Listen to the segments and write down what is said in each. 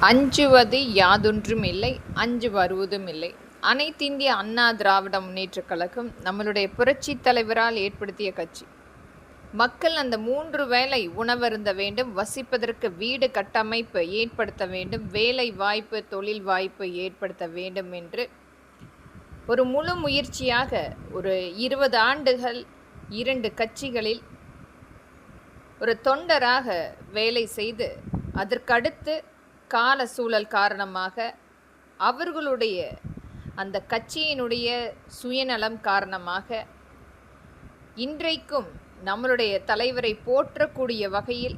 அஞ்சுவது யாதொன்றும் இல்லை, அஞ்சு வருவதும் இல்லை. அனைத்திந்திய அண்ணா திராவிட முன்னேற்றக் கழகம் நம்மளுடைய புரட்சி தலைவரால் ஏற்படுத்திய கட்சி. மக்கள் அந்த 3 வேளை உணவருந்த வேண்டும், வசிப்பதற்கு வீடு கட்டமைப்பு ஏற்படுத்த வேண்டும், வேலை வாய்ப்பு, தொழில் வாய்ப்பு ஏற்படுத்த வேண்டும் என்று ஒரு முழு முயற்சியாக ஒரு 20 ஆண்டுகள் 2 கட்சிகளில் ஒரு தொண்டராக வேலை செய்து, அதற்கடுத்து கால சூழல் காரணமாக அவர்களுடைய அந்த கட்சியினுடைய சுயநலம் காரணமாக இன்றைக்கும் நம்மளுடைய தலைவரை போற்றக்கூடிய வகையில்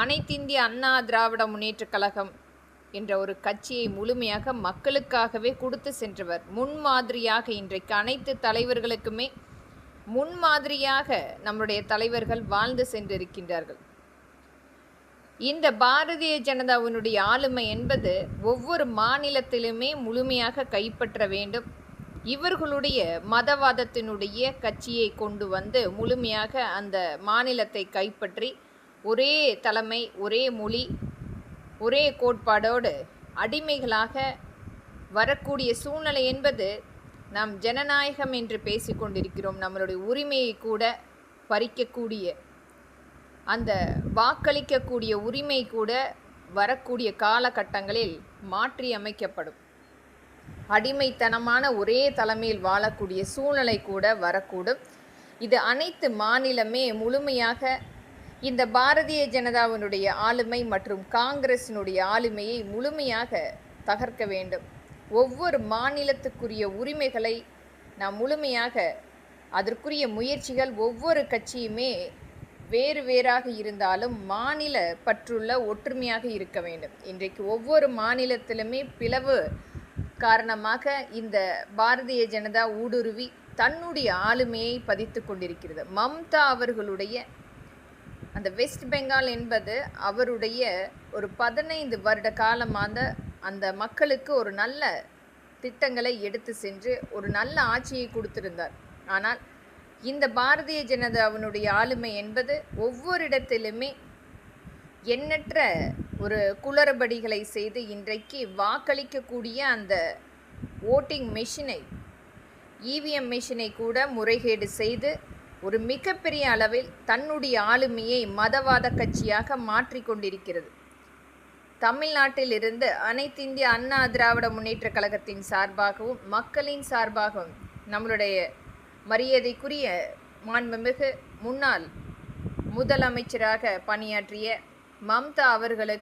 அனைத்திந்திய அண்ணா திராவிட முன்னேற்றக் கழகம் என்ற ஒரு கட்சியை முழுமையாக மக்களுக்காகவே கொடுத்து சென்றவர். முன்மாதிரியாக இன்றைக்கு அனைத்து தலைவர்களுக்குமே முன்மாதிரியாக நம்முடைய தலைவர்கள் வாழ்ந்து சென்றிருக்கின்றார்கள். இந்த பாரதிய ஜனதாவினுடைய ஆளுமை என்பது ஒவ்வொரு மாநிலத்திலுமே முழுமையாக கைப்பற்ற வேண்டும். இவர்களுடைய மதவாதத்தினுடைய கட்சியை கொண்டு வந்து முழுமையாக அந்த மாநிலத்தை கைப்பற்றி ஒரே தலைமை, ஒரே மொழி, ஒரே கோட்பாடோடு அடிமைகளாக வரக்கூடிய சூழ்நிலை என்பது நாம் ஜனநாயகம் என்று பேசிக்கொண்டிருக்கிறோம். நம்மளுடைய உரிமையை கூட பறிக்கக்கூடிய, அந்த வாக்களிக்கக்கூடிய உரிமை கூட வரக்கூடிய காலகட்டங்களில் மாற்றி அமைக்கப்படும். அடிமைத்தனமான ஒரே தலைமையில் வாழக்கூடிய சூழ்நிலை கூட வரக்கூடும். இது அனைத்து மாநிலமே முழுமையாக இந்த பாரதிய ஜனதாவினுடைய ஆளுமை மற்றும் காங்கிரசினுடைய ஆளுமையை முழுமையாக தகர்க்க வேண்டும். ஒவ்வொரு மாநிலத்துக்குரிய உரிமைகளை நாம் முழுமையாக அதற்குரிய முயற்சிகள் ஒவ்வொரு கட்சியுமே வேறு வேறாக இருந்தாலும் மாநில பற்றுள்ள ஒற்றுமையாக இருக்க வேண்டும். இன்றைக்கு ஒவ்வொரு மாநிலத்திலுமே பிளவு காரணமாக இந்த பாரதிய ஜனதா ஊடுருவி தன்னுடைய ஆளுமையை பதித்து கொண்டிருக்கிறது. மம்தா அவர்களுடைய அந்த வெஸ்ட் பெங்கால் என்பது அவருடைய ஒரு 15 வருட காலமாக அந்த மக்களுக்கு ஒரு நல்ல திட்டங்களை எடுத்து சென்று ஒரு நல்ல ஆட்சியை கொடுத்திருந்தார். ஆனால் இந்த பாரதிய ஜனதாவினுடைய ஆளுமை என்பது ஒவ்வொரு இடத்திலுமே எண்ணற்ற ஒரு குளறுபடிகளை செய்து இன்றைக்கு வாக்களிக்கக்கூடிய அந்த ஓட்டிங் மெஷினை, இவிஎம் மெஷினை கூட முறைகேடு செய்து ஒரு மிகப்பெரிய அளவில் தன்னுடைய ஆளுமையை மதவாத கட்சியாக மாற்றிக்கொண்டிருக்கிறது. தமிழ்நாட்டில் இருந்து அனைத்திந்திய அண்ணா திராவிட முன்னேற்றக் கழகத்தின் சார்பாகவும் மக்களின் சார்பாகவும் நம்மளுடைய மரியாதைக்குரிய மாண்புமிகு முன்னாள் முதலமைச்சராக பணியாற்றிய மம்தா அவர்களுக்கு